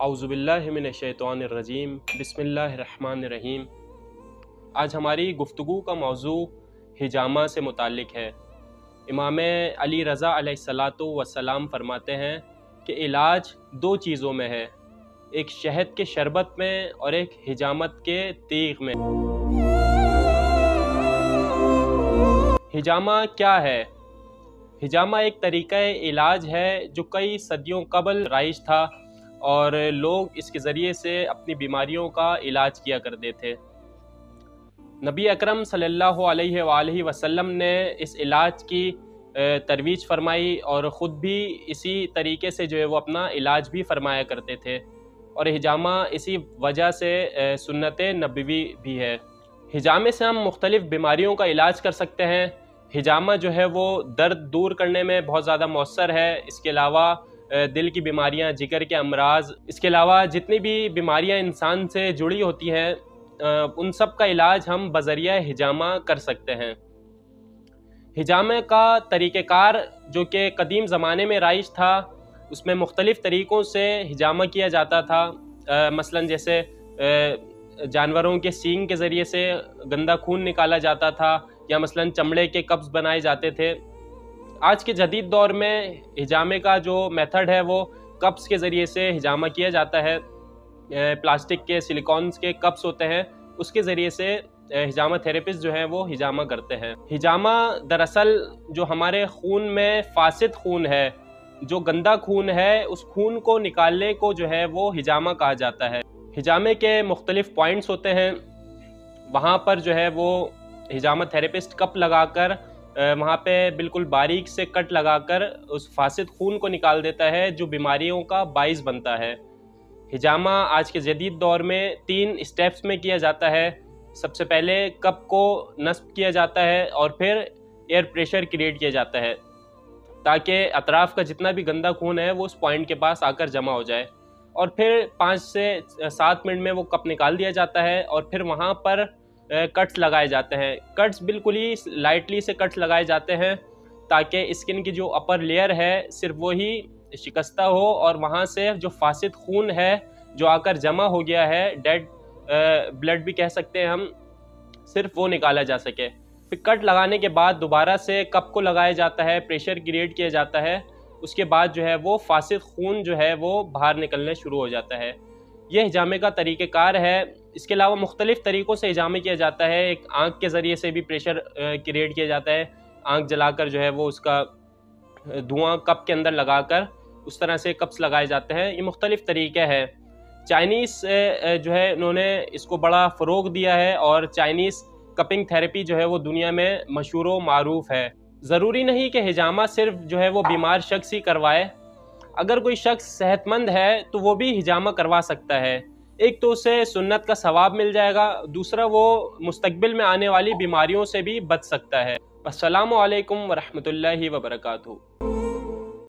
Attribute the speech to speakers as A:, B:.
A: औज़ुबिल्लाहि मिनश्शैतानिर्रजीम बिस्मिल्लाहिर्रहमानिर्रहीम। आज हमारी गुफ्तगू का मौजू हिजामा से मुताल्लिक़ है। इमाम अली रज़ा अलैहिस्सलातु वस्सलाम फरमाते हैं कि इलाज दो चीज़ों में है, एक शहद के शरबत में और एक हिजामत के तीग में। हिजामा क्या है? हिजामा एक तरीक़ा इलाज है जो कई सदियों कबल राइज था और लोग इसके ज़रिए से अपनी बीमारियों का इलाज किया करते थे। नबी अकरम सल्लल्लाहु अलैहि वसल्लम ने इस इलाज की तरवीज फरमाई और ख़ुद भी इसी तरीके से जो है वो अपना इलाज भी फरमाया करते थे, और हिजामा इसी वजह से सुन्नत नबवी भी है। हिजामे से हम मुख्तलिफ़ बीमारियों का इलाज कर सकते हैं। हिजामा जो है वो दर्द दूर करने में बहुत ज़्यादा मौसर है। इसके अलावा दिल की बीमारियां, जिगर के अमराज, इसके अलावा जितनी भी बीमारियां इंसान से जुड़ी होती हैं उन सब का इलाज हम बज़रिया हिजामा कर सकते हैं। हिजामे का तरीक़ेकार जो कि कदीम ज़माने में राइज था, उसमें मुख्तलिफ़ तरीक़ों से हिजामा किया जाता था। मसलन जैसे जानवरों के सींग के ज़रिए से गंदा खून निकाला जाता था, या मसलन चमड़े के कप्स बनाए जाते थे। आज के जदीद दौर में हिजामे का जो मेथड है वो कप्स के ज़रिए से हिजामा किया जाता है। प्लास्टिक के, सिलिकॉन्स के कप्स होते हैं, उसके ज़रिए से हिजामा थेरेपिस्ट जो है वो हिजामा करते हैं। हिजामा दरअसल जो हमारे खून में फासिद खून है, जो गंदा खून है, उस खून को निकालने को जो है वो हिजामा कहा जाता है। हिजामे के मुख्तलिफ़ पॉइंट्स होते हैं, वहाँ पर जो है वो हिजामा थेरेपिस्ट कप लगाकर वहाँ पे बिल्कुल बारीक से कट लगाकर उस फासिद खून को निकाल देता है जो बीमारियों का बाइस बनता है। हिजामा आज के जदीद दौर में 3 स्टेप्स में किया जाता है। सबसे पहले कप को नस्ब किया जाता है और फिर एयर प्रेशर क्रिएट किया जाता है ताकि अतराफ़ का जितना भी गंदा खून है वो उस पॉइंट के पास आकर जमा हो जाए, और फिर 5 से 7 मिनट में वो कप निकाल दिया जाता है और फिर वहाँ पर कट्स लगाए जाते हैं। कट्स बिल्कुल ही लाइटली से कट्स लगाए जाते हैं ताकि स्किन की जो अपर लेयर है सिर्फ वही शिकस्ता हो और वहाँ से जो फासिद खून है जो आकर जमा हो गया है, डेड ब्लड भी कह सकते हैं हम, सिर्फ वो निकाला जा सके। फिर कट लगाने के बाद दोबारा से कप को लगाया जाता है, प्रेशर क्रिएट किया जाता है, उसके बाद जो है वो फासिद खून जो है वो बाहर निकलने शुरू हो जाता है। यह हिजामे का तरीक़ेकार है। इसके अलावा मुख्तलिफ़ तरीक़ों से हिजामे किया जाता है। एक आँख के ज़रिए से भी प्रेशर क्रिएट किया जाता है, आँख जलाकर जो है वो उसका धुआं कप के अंदर लगाकर उस तरह से कप्स लगाए जाते हैं। ये मुख्तलिफ़ तरीक़े हैं। चाइनीज़ जो है उन्होंने इसको बड़ा फ़रोग़ दिया है और चाइनीज़ कपिंग थेरेपी जो है वो दुनिया में मशहूर व मारूफ़ है। ज़रूरी नहीं कि हिजामा सिर्फ जो है वो बीमार शख्स ही करवाए। अगर कोई शख्स सेहतमंद है तो वो भी हिजामा करवा सकता है। एक तो उसे सुन्नत का सवाब मिल जाएगा, दूसरा वो मुस्तकबिल में आने वाली बीमारियों से भी बच सकता है। अस्सलामु अलैकुम व रहमतुल्लाहि व बरकातुहू।